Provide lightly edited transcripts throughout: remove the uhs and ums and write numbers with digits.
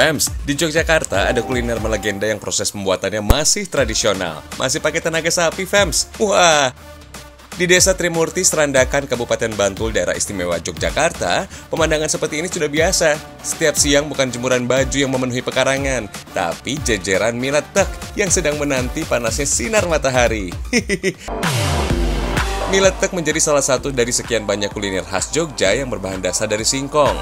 Fams, di Yogyakarta ada kuliner melegenda yang proses pembuatannya masih tradisional. Masih pakai tenaga sapi, Fams. Wah! Di Desa Trimurti, Serandakan, Kabupaten Bantul, daerah istimewa Yogyakarta, pemandangan seperti ini sudah biasa. Setiap siang bukan jemuran baju yang memenuhi pekarangan, tapi jejeran mie letek yang sedang menanti panasnya sinar matahari. Mie letek menjadi salah satu dari sekian banyak kuliner khas Jogja yang berbahan dasar dari singkong.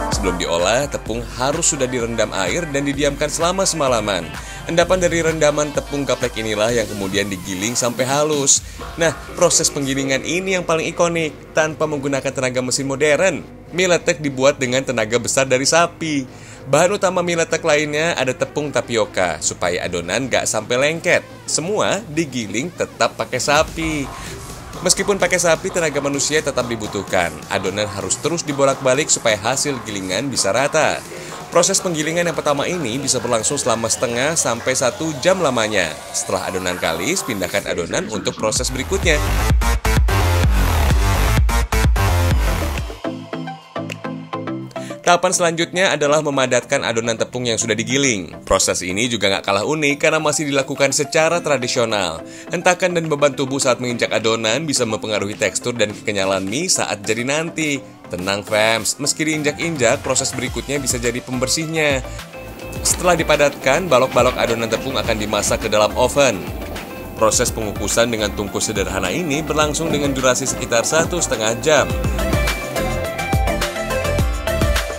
Sebelum diolah, tepung harus sudah direndam air dan didiamkan selama semalaman. Endapan dari rendaman tepung gaplek inilah yang kemudian digiling sampai halus. Nah, proses penggilingan ini yang paling ikonik, tanpa menggunakan tenaga mesin modern. Mie letek dibuat dengan tenaga besar dari sapi. Bahan utama mie letek lainnya ada tepung tapioka, supaya adonan gak sampai lengket. Semua digiling tetap pakai sapi. Meskipun pakai sapi, tenaga manusia tetap dibutuhkan. Adonan harus terus dibolak-balik supaya hasil gilingan bisa rata. Proses penggilingan yang pertama ini bisa berlangsung selama setengah sampai 1 jam lamanya. Setelah adonan kalis, pindahkan adonan untuk proses berikutnya. Tahapan selanjutnya adalah memadatkan adonan tepung yang sudah digiling. Proses ini juga nggak kalah unik karena masih dilakukan secara tradisional. Hentakan dan beban tubuh saat menginjak adonan bisa mempengaruhi tekstur dan kekenyalan mie saat jadi nanti. Tenang, Fams, meski diinjak-injak, proses berikutnya bisa jadi pembersihnya. Setelah dipadatkan, balok-balok adonan tepung akan dimasak ke dalam oven. Proses pengukusan dengan tungku sederhana ini berlangsung dengan durasi sekitar 1,5 jam.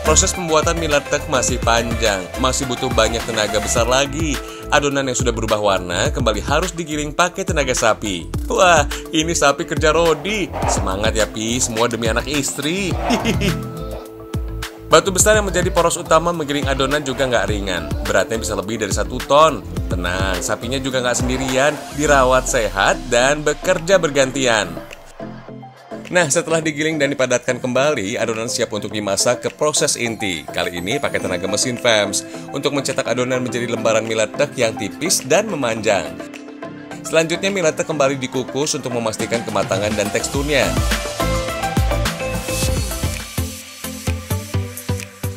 Proses pembuatan mie letek masih panjang, masih butuh banyak tenaga besar lagi. Adonan yang sudah berubah warna kembali harus digiling pakai tenaga sapi. Wah, ini sapi kerja rodi. Semangat ya, Pi, semua demi anak istri. Batu besar yang menjadi poros utama menggiling adonan juga nggak ringan. Beratnya bisa lebih dari 1 ton. Tenang, sapinya juga nggak sendirian, dirawat sehat dan bekerja bergantian. Nah, setelah digiling dan dipadatkan kembali, adonan siap untuk dimasak ke proses inti. Kali ini pakai tenaga mesin, Fams, untuk mencetak adonan menjadi lembaran mie letek yang tipis dan memanjang. Selanjutnya, mie letek kembali dikukus untuk memastikan kematangan dan teksturnya.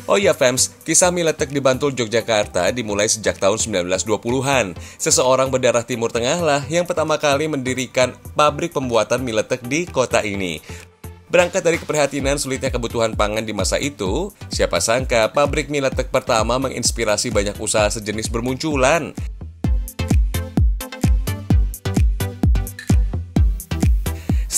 Oh iya, Fams, kisah mie letek di Bantul, Yogyakarta dimulai sejak tahun 1920-an. Seseorang berdarah Timur Tengah lah yang pertama kali mendirikan pabrik pembuatan mie letek di kota ini. Berangkat dari keprihatinan sulitnya kebutuhan pangan di masa itu, siapa sangka pabrik mie letek pertama menginspirasi banyak usaha sejenis bermunculan.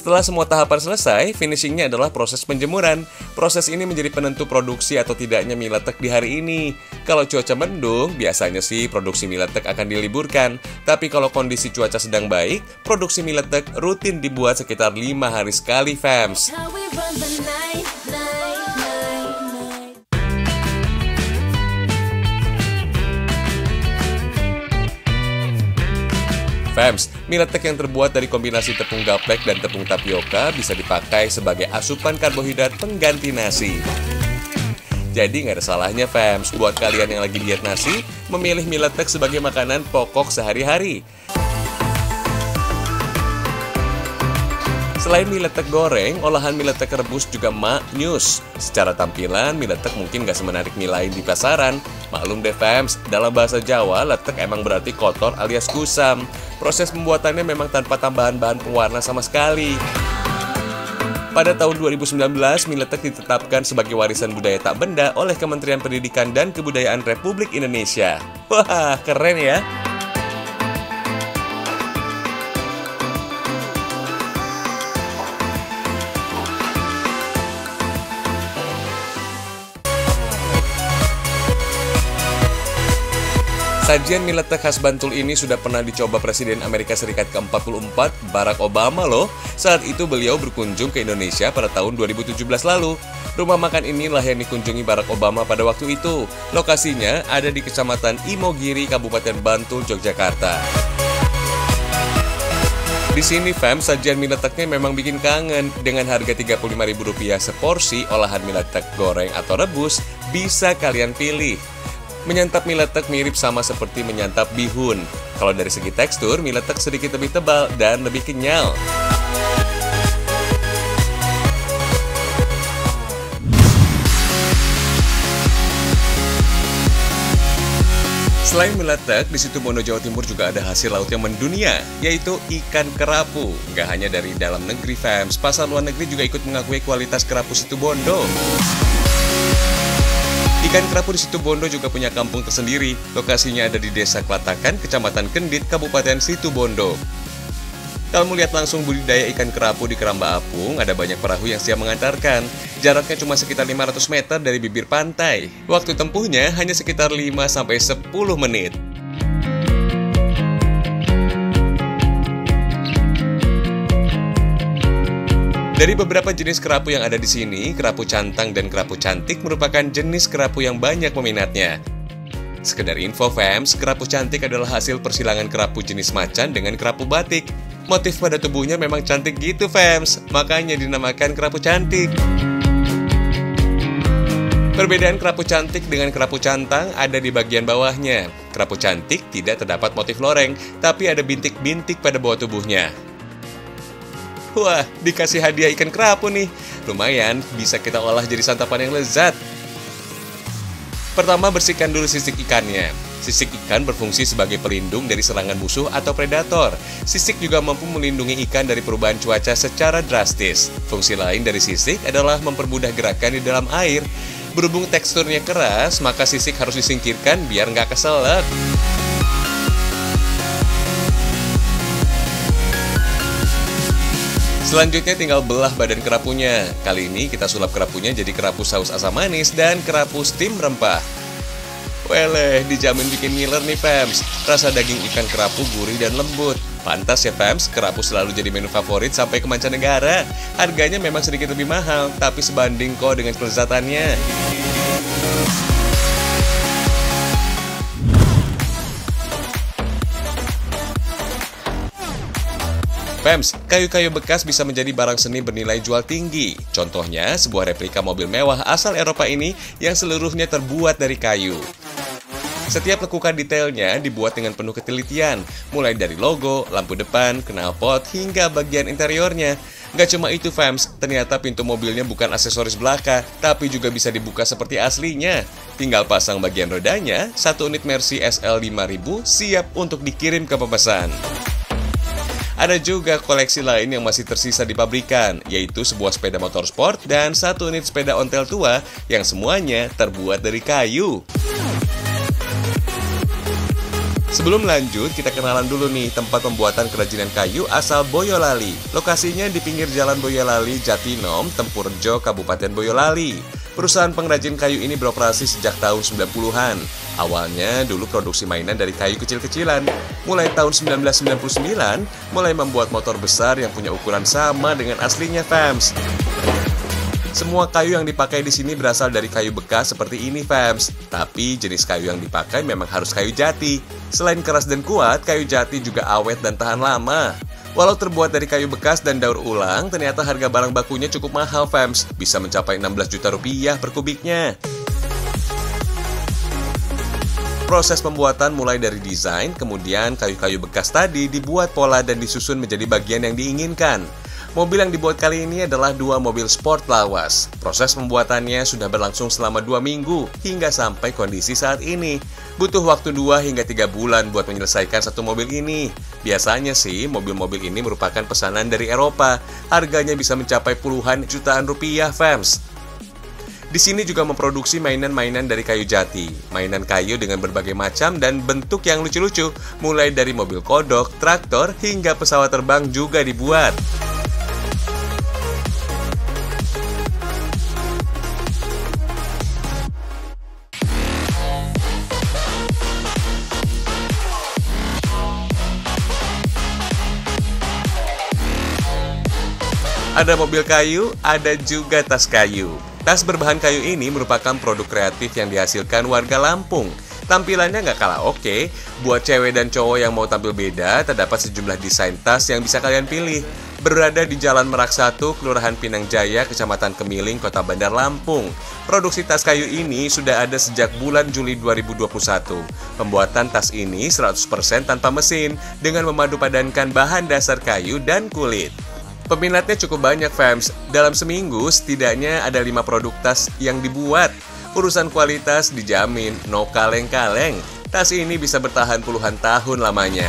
Setelah semua tahapan selesai, finishingnya adalah proses penjemuran. Proses ini menjadi penentu produksi atau tidaknya mie letek di hari ini. Kalau cuaca mendung, biasanya sih produksi mie letek akan diliburkan. Tapi kalau kondisi cuaca sedang baik, produksi mie letek rutin dibuat sekitar 5 hari sekali, Fams. Fams, mie letek yang terbuat dari kombinasi tepung gaplek dan tepung tapioka bisa dipakai sebagai asupan karbohidrat pengganti nasi. Jadi nggak ada salahnya, Fams, buat kalian yang lagi diet nasi, memilih mie letek sebagai makanan pokok sehari-hari. Selain mie letek goreng, olahan mie letek rebus juga maknyus. Secara tampilan, mie letek mungkin gak semenarik mie lain di pasaran. Maklum deh, Fams, dalam bahasa Jawa, letek emang berarti kotor alias kusam. Proses pembuatannya memang tanpa tambahan bahan pewarna sama sekali. Pada tahun 2019, mie letek ditetapkan sebagai warisan budaya tak benda oleh Kementerian Pendidikan dan Kebudayaan Republik Indonesia. Wah, keren ya! Sajian mie letek khas Bantul ini sudah pernah dicoba Presiden Amerika Serikat ke-44, Barack Obama loh. Saat itu beliau berkunjung ke Indonesia pada tahun 2017 lalu. Rumah makan inilah yang dikunjungi Barack Obama pada waktu itu. Lokasinya ada di Kecamatan Imogiri, Kabupaten Bantul, Yogyakarta. Di sini, Fam, sajian mie leteknya memang bikin kangen. Dengan harga Rp35.000 seporsi, olahan mie letek goreng atau rebus bisa kalian pilih. Menyantap mie letek mirip sama seperti menyantap bihun. Kalau dari segi tekstur, mie letek sedikit lebih tebal dan lebih kenyal. Selain meletak, di Situbondo, Jawa Timur juga ada hasil laut yang mendunia, yaitu ikan kerapu. Nggak hanya dari dalam negeri, fams, pasar luar negeri juga ikut mengakui kualitas kerapu Situbondo. Ikan kerapu di Situbondo juga punya kampung tersendiri. Lokasinya ada di Desa Klatakan, Kecamatan Kendit, Kabupaten Situbondo. Kalau melihat langsung budidaya ikan kerapu di Keramba Apung, ada banyak perahu yang siap mengantarkan. Jaraknya cuma sekitar 500 meter dari bibir pantai. Waktu tempuhnya hanya sekitar 5-10 menit. Dari beberapa jenis kerapu yang ada di sini, kerapu cantang dan kerapu cantik merupakan jenis kerapu yang banyak peminatnya. Sekedar info fams, kerapu cantik adalah hasil persilangan kerapu jenis macan dengan kerapu batik. Motif pada tubuhnya memang cantik gitu fams, makanya dinamakan kerapu cantik. Perbedaan kerapu cantik dengan kerapu cantang ada di bagian bawahnya. Kerapu cantik tidak terdapat motif loreng, tapi ada bintik-bintik pada bawah tubuhnya. Wah, dikasih hadiah ikan kerapu nih. Lumayan, bisa kita olah jadi santapan yang lezat. Pertama, bersihkan dulu sisik ikannya. Sisik ikan berfungsi sebagai pelindung dari serangan musuh atau predator. Sisik juga mampu melindungi ikan dari perubahan cuaca secara drastis. Fungsi lain dari sisik adalah mempermudah gerakan di dalam air. Berhubung teksturnya keras, maka sisik harus disingkirkan biar nggak keselak. Selanjutnya tinggal belah badan kerapunya. Kali ini kita sulap kerapunya jadi kerapu saus asam manis dan kerapu steam rempah. Weleh, dijamin bikin ngiler nih fams. Rasa daging ikan kerapu gurih dan lembut. Pantas ya fams, kerapu selalu jadi menu favorit sampai ke mancanegara. Harganya memang sedikit lebih mahal, tapi sebanding kok dengan kelezatannya. Fams, kayu-kayu bekas bisa menjadi barang seni bernilai jual tinggi. Contohnya, sebuah replika mobil mewah asal Eropa ini yang seluruhnya terbuat dari kayu. Setiap lekukan detailnya dibuat dengan penuh ketelitian, mulai dari logo, lampu depan, knalpot, hingga bagian interiornya. Gak cuma itu fams, ternyata pintu mobilnya bukan aksesoris belaka, tapi juga bisa dibuka seperti aslinya. Tinggal pasang bagian rodanya, satu unit Mercy SL 5000 siap untuk dikirim ke pemesan. Ada juga koleksi lain yang masih tersisa di pabrikan, yaitu sebuah sepeda motor sport dan satu unit sepeda ontel tua yang semuanya terbuat dari kayu. Sebelum lanjut, kita kenalan dulu nih tempat pembuatan kerajinan kayu asal Boyolali. Lokasinya di pinggir Jalan Boyolali, Jatinom, Tempurjo, Kabupaten Boyolali. Perusahaan pengrajin kayu ini beroperasi sejak tahun 90-an. Awalnya dulu produksi mainan dari kayu kecil-kecilan. Mulai tahun 1999, mulai membuat motor besar yang punya ukuran sama dengan aslinya fams. Semua kayu yang dipakai di sini berasal dari kayu bekas seperti ini fams. Tapi jenis kayu yang dipakai memang harus kayu jati. Selain keras dan kuat, kayu jati juga awet dan tahan lama. Walau terbuat dari kayu bekas dan daur ulang, ternyata harga barang bakunya cukup mahal fams. Bisa mencapai 16 juta rupiah per kubiknya. Proses pembuatan mulai dari desain, kemudian kayu-kayu bekas tadi dibuat pola dan disusun menjadi bagian yang diinginkan. Mobil yang dibuat kali ini adalah dua mobil sport lawas. Proses pembuatannya sudah berlangsung selama 2 minggu hingga sampai kondisi saat ini. Butuh waktu 2 hingga 3 bulan buat menyelesaikan satu mobil ini. Biasanya sih mobil-mobil ini merupakan pesanan dari Eropa. Harganya bisa mencapai puluhan jutaan rupiah fams. Di sini juga memproduksi mainan-mainan dari kayu jati. Mainan kayu dengan berbagai macam dan bentuk yang lucu-lucu. Mulai dari mobil kodok, traktor, hingga pesawat terbang juga dibuat. Ada mobil kayu, ada juga tas kayu. Tas berbahan kayu ini merupakan produk kreatif yang dihasilkan warga Lampung. Tampilannya nggak kalah oke. Buat cewek dan cowok yang mau tampil beda, terdapat sejumlah desain tas yang bisa kalian pilih. Berada di Jalan Merak 1, Kelurahan Pinang Jaya, Kecamatan Kemiling, Kota Bandar Lampung. Produksi tas kayu ini sudah ada sejak bulan Juli 2021. Pembuatan tas ini 100% tanpa mesin, dengan memadupadankan bahan dasar kayu dan kulit. Peminatnya cukup banyak fams. Dalam seminggu setidaknya ada 5 produk tas yang dibuat. Urusan kualitas dijamin, no kaleng-kaleng. Tas ini bisa bertahan puluhan tahun lamanya.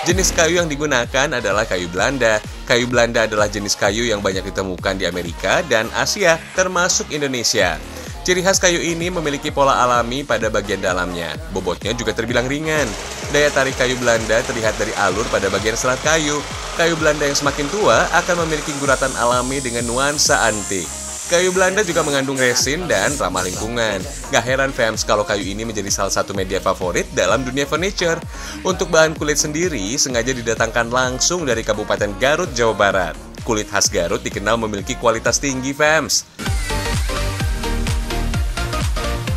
Jenis kayu yang digunakan adalah kayu Belanda. Kayu Belanda adalah jenis kayu yang banyak ditemukan di Amerika dan Asia, termasuk Indonesia. Ciri khas kayu ini memiliki pola alami pada bagian dalamnya. Bobotnya juga terbilang ringan. Daya tarik kayu Belanda terlihat dari alur pada bagian serat kayu. Kayu Belanda yang semakin tua akan memiliki guratan alami dengan nuansa antik. Kayu Belanda juga mengandung resin dan ramah lingkungan. Gak heran fans kalau kayu ini menjadi salah satu media favorit dalam dunia furniture. Untuk bahan kulit sendiri sengaja didatangkan langsung dari Kabupaten Garut, Jawa Barat. Kulit khas Garut dikenal memiliki kualitas tinggi fans.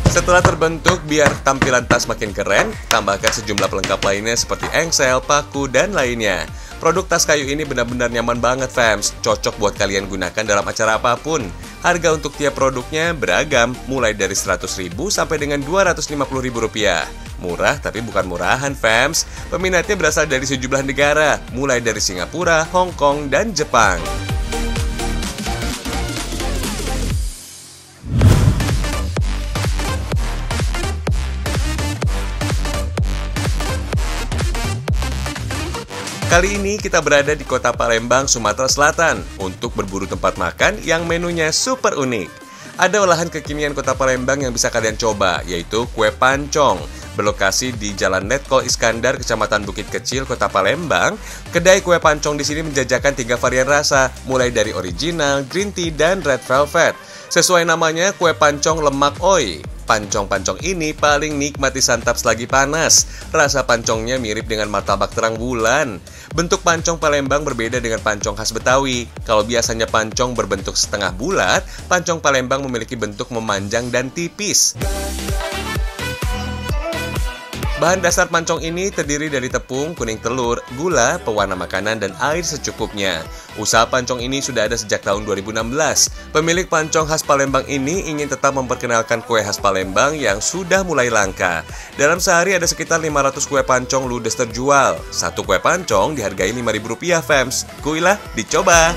Setelah terbentuk, biar tampilan tas makin keren, tambahkan sejumlah pelengkap lainnya seperti engsel, paku, dan lainnya. Produk tas kayu ini benar-benar nyaman banget fans, cocok buat kalian gunakan dalam acara apapun. Harga untuk tiap produknya beragam, mulai dari Rp100.000 sampai dengan Rp250.000. Murah tapi bukan murahan fans, peminatnya berasal dari sejumlah negara, mulai dari Singapura, Hong Kong, dan Jepang. Kali ini kita berada di kota Palembang, Sumatera Selatan untuk berburu tempat makan yang menunya super unik. Ada olahan kekinian kota Palembang yang bisa kalian coba, yaitu kue pancong. Berlokasi di Jalan Letkol Iskandar, Kecamatan Bukit Kecil, Kota Palembang, kedai kue pancong di sini menjajakan 3 varian rasa, mulai dari original, green tea, dan red velvet. Sesuai namanya, kue pancong lemak oi. Pancong-pancong ini paling nikmat disantap selagi panas. Rasa pancongnya mirip dengan martabak terang bulan. Bentuk pancong Palembang berbeda dengan pancong khas Betawi. Kalau biasanya pancong berbentuk setengah bulat, pancong Palembang memiliki bentuk memanjang dan tipis. Bahan dasar pancong ini terdiri dari tepung, kuning telur, gula, pewarna makanan, dan air secukupnya. Usaha pancong ini sudah ada sejak tahun 2016. Pemilik pancong khas Palembang ini ingin tetap memperkenalkan kue khas Palembang yang sudah mulai langka. Dalam sehari ada sekitar 500 kue pancong ludes terjual. Satu kue pancong dihargai Rp5.000 fans. Kuilah, dicoba!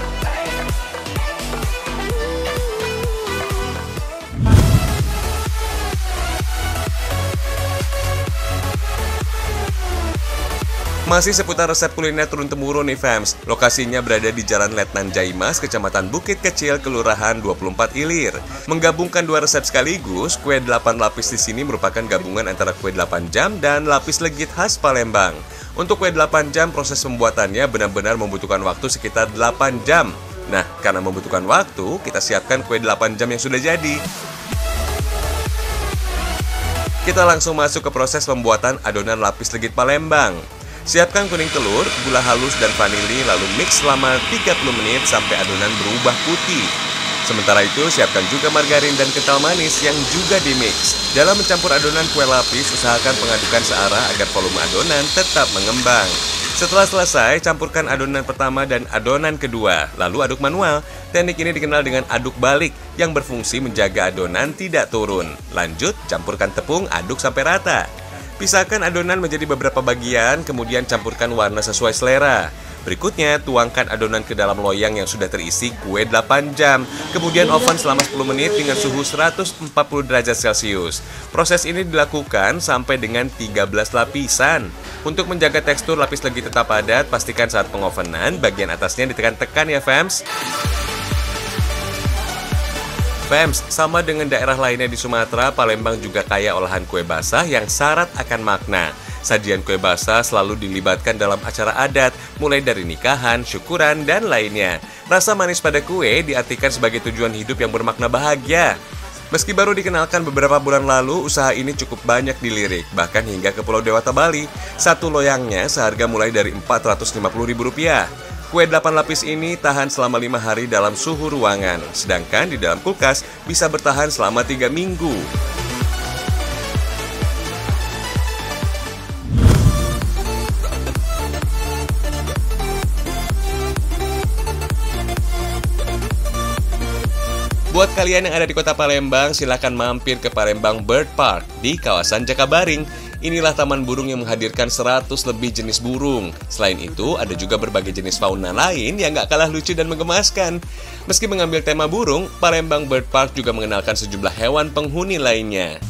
Masih seputar resep kuliner turun-temurun nih fams. Lokasinya berada di Jalan Letnan Jaimas, Kecamatan Bukit Kecil, Kelurahan 24 Ilir. Menggabungkan 2 resep sekaligus, kue 8 lapis di sini merupakan gabungan antara kue 8 jam dan lapis legit khas Palembang. Untuk kue 8 jam, proses pembuatannya benar-benar membutuhkan waktu sekitar 8 jam. Nah, karena membutuhkan waktu, kita siapkan kue 8 jam yang sudah jadi. Kita langsung masuk ke proses pembuatan adonan lapis legit Palembang. Siapkan kuning telur, gula halus, dan vanili, lalu mix selama 30 menit sampai adonan berubah putih. Sementara itu, siapkan juga margarin dan kental manis yang juga dimix. Dalam mencampur adonan kue lapis, usahakan pengadukan searah agar volume adonan tetap mengembang. Setelah selesai, campurkan adonan pertama dan adonan kedua, lalu aduk manual. Teknik ini dikenal dengan aduk balik, yang berfungsi menjaga adonan tidak turun. Lanjut, campurkan tepung, aduk sampai rata. Pisahkan adonan menjadi beberapa bagian, kemudian campurkan warna sesuai selera. Berikutnya, tuangkan adonan ke dalam loyang yang sudah terisi kue 8 jam. Kemudian oven selama 10 menit dengan suhu 140 derajat Celcius. Proses ini dilakukan sampai dengan 13 lapisan. Untuk menjaga tekstur lapis legit tetap padat, pastikan saat pengovenan bagian atasnya ditekan-tekan ya fams. Fams, sama dengan daerah lainnya di Sumatera, Palembang juga kaya olahan kue basah yang syarat akan makna. Sajian kue basah selalu dilibatkan dalam acara adat, mulai dari nikahan, syukuran, dan lainnya. Rasa manis pada kue diartikan sebagai tujuan hidup yang bermakna bahagia. Meski baru dikenalkan beberapa bulan lalu, usaha ini cukup banyak dilirik, bahkan hingga ke Pulau Dewata, Bali. Satu loyangnya seharga mulai dari Rp450.000. Kue 8 lapis ini tahan selama 5 hari dalam suhu ruangan, sedangkan di dalam kulkas bisa bertahan selama 3 minggu. Buat kalian yang ada di kota Palembang, silakan mampir ke Palembang Bird Park di kawasan Jakabaring. Inilah taman burung yang menghadirkan 100 lebih jenis burung. Selain itu, ada juga berbagai jenis fauna lain yang gak kalah lucu dan menggemaskan. Meski mengambil tema burung, Palembang Bird Park juga mengenalkan sejumlah hewan penghuni lainnya.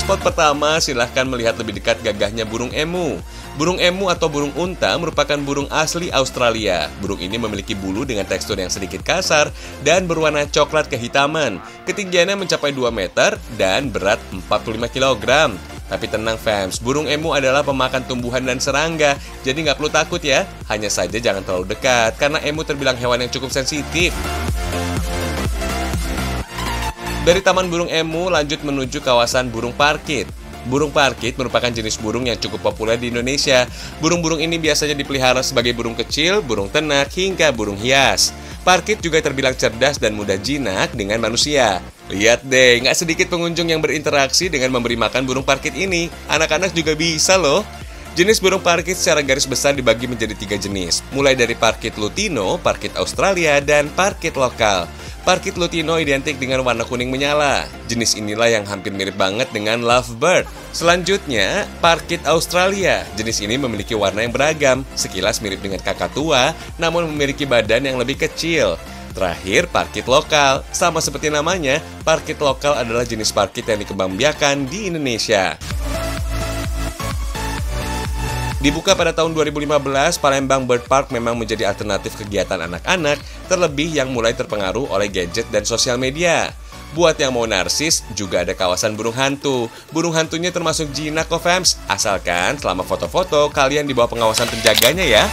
Spot pertama, silahkan melihat lebih dekat gagahnya burung emu. Burung emu atau burung unta merupakan burung asli Australia. Burung ini memiliki bulu dengan tekstur yang sedikit kasar dan berwarna coklat kehitaman. Ketinggiannya mencapai 2 meter dan berat 45 kg. Tapi tenang fams, burung emu adalah pemakan tumbuhan dan serangga, jadi nggak perlu takut ya. Hanya saja jangan terlalu dekat, karena emu terbilang hewan yang cukup sensitif. Dari Taman Burung Emu, lanjut menuju kawasan burung parkit. Burung parkit merupakan jenis burung yang cukup populer di Indonesia. Burung-burung ini biasanya dipelihara sebagai burung kecil, burung ternak, hingga burung hias. Parkit juga terbilang cerdas dan mudah jinak dengan manusia. Lihat deh, nggak sedikit pengunjung yang berinteraksi dengan memberi makan burung parkit ini. Anak-anak juga bisa loh. Jenis burung parkit secara garis besar dibagi menjadi 3 jenis, mulai dari parkit lutino, parkit Australia, dan parkit lokal. Parkit lutino identik dengan warna kuning menyala. Jenis inilah yang hampir mirip banget dengan lovebird. Selanjutnya, parkit Australia. Jenis ini memiliki warna yang beragam, sekilas mirip dengan kakatua, namun memiliki badan yang lebih kecil. Terakhir, parkit lokal. Sama seperti namanya, parkit lokal adalah jenis parkit yang dikembangbiakan di Indonesia. Dibuka pada tahun 2015, Palembang Bird Park memang menjadi alternatif kegiatan anak-anak, terlebih yang mulai terpengaruh oleh gadget dan sosial media. Buat yang mau narsis, juga ada kawasan burung hantu. Burung hantunya termasuk jinak kok fams, asalkan selama foto-foto kalian di bawah pengawasan penjaganya ya.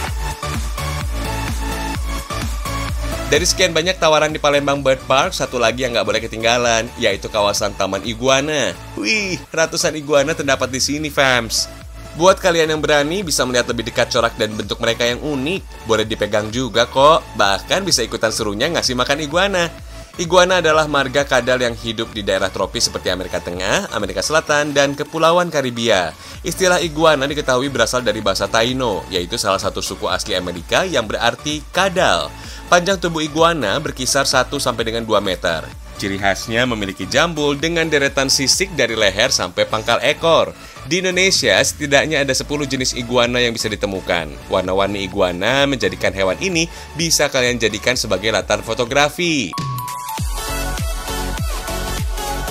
Dari sekian banyak tawaran di Palembang Bird Park, satu lagi yang nggak boleh ketinggalan, yaitu kawasan Taman Iguana. Wih, ratusan iguana terdapat di sini fams. Buat kalian yang berani, bisa melihat lebih dekat corak dan bentuk mereka yang unik. Boleh dipegang juga kok, bahkan bisa ikutan serunya ngasih makan iguana. Iguana adalah marga kadal yang hidup di daerah tropis seperti Amerika Tengah, Amerika Selatan, dan Kepulauan Karibia. Istilah iguana diketahui berasal dari bahasa Taino, yaitu salah satu suku asli Amerika yang berarti kadal. Panjang tubuh iguana berkisar 1 sampai dengan 2 meter. Ciri khasnya memiliki jambul dengan deretan sisik dari leher sampai pangkal ekor. Di Indonesia, setidaknya ada 10 jenis iguana yang bisa ditemukan. Warna-warni iguana menjadikan hewan ini bisa kalian jadikan sebagai latar fotografi.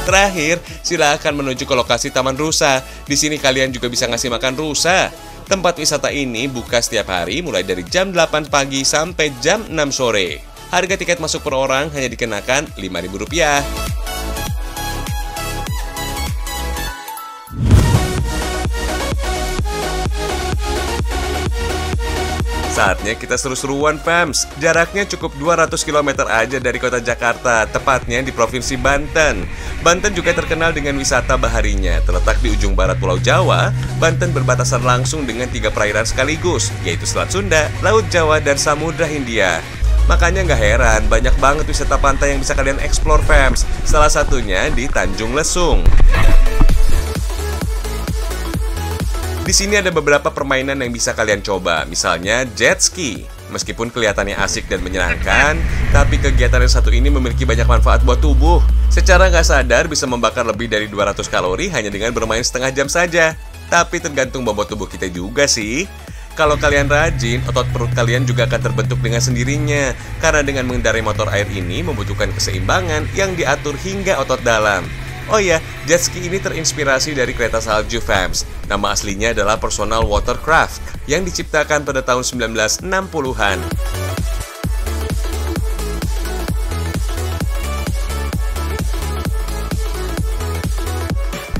Terakhir, silakan menuju ke lokasi Taman Rusa. Di sini kalian juga bisa ngasih makan rusa. Tempat wisata ini buka setiap hari mulai dari jam 8 pagi sampai jam 6 sore. Harga tiket masuk per orang hanya dikenakan Rp5.000. Saatnya kita seru-seruan fams. Jaraknya cukup 200 km aja dari kota Jakarta, tepatnya di Provinsi Banten. Banten juga terkenal dengan wisata baharinya. Terletak di ujung barat Pulau Jawa, Banten berbatasan langsung dengan 3 perairan sekaligus, yaitu Selat Sunda, Laut Jawa, dan Samudra Hindia. Makanya nggak heran, banyak banget wisata pantai yang bisa kalian explore fams. Salah satunya di Tanjung Lesung. Di sini ada beberapa permainan yang bisa kalian coba, misalnya jet ski. Meskipun kelihatannya asik dan menyenangkan, tapi kegiatan yang satu ini memiliki banyak manfaat buat tubuh. Secara nggak sadar bisa membakar lebih dari 200 kalori hanya dengan bermain setengah jam saja. Tapi tergantung bobot tubuh kita juga sih. Kalau kalian rajin, otot perut kalian juga akan terbentuk dengan sendirinya. Karena dengan mengendarai motor air ini membutuhkan keseimbangan yang diatur hingga otot dalam. Oh iya, jet ski ini terinspirasi dari kereta salju fams. Nama aslinya adalah Personal Watercraft yang diciptakan pada tahun 1960-an.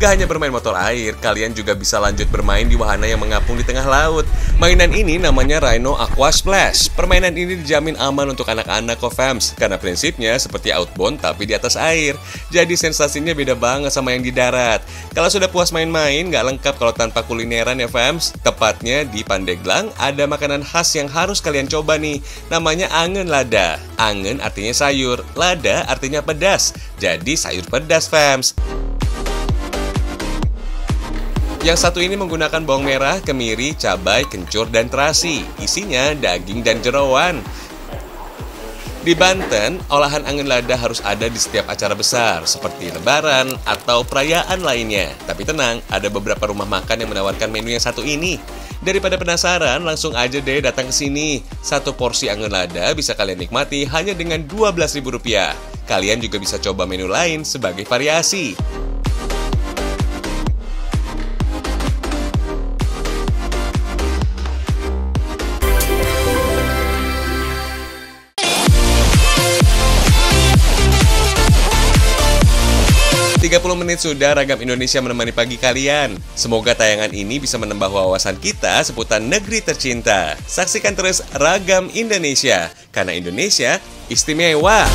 Gak hanya bermain motor air, kalian juga bisa lanjut bermain di wahana yang mengapung di tengah laut. Mainan ini namanya Rhino Aqua Splash. Permainan ini dijamin aman untuk anak-anak kok fams, karena prinsipnya seperti outbound tapi di atas air. Jadi sensasinya beda banget sama yang di darat. Kalau sudah puas main-main, gak lengkap kalau tanpa kulineran ya fams. Tepatnya di Pandeglang ada makanan khas yang harus kalian coba nih. Namanya angen lada. Angen artinya sayur, lada artinya pedas. Jadi sayur pedas fams. Yang satu ini menggunakan bawang merah, kemiri, cabai, kencur, dan terasi. Isinya daging dan jeroan. Di Banten, olahan angen lada harus ada di setiap acara besar, seperti lebaran atau perayaan lainnya. Tapi tenang, ada beberapa rumah makan yang menawarkan menu yang satu ini. Daripada penasaran, langsung aja deh datang ke sini. Satu porsi angen lada bisa kalian nikmati hanya dengan Rp12.000. Kalian juga bisa coba menu lain sebagai variasi. 30 menit sudah Ragam Indonesia menemani pagi kalian. Semoga tayangan ini bisa menambah wawasan kita seputar negeri tercinta. Saksikan terus Ragam Indonesia, karena Indonesia istimewa.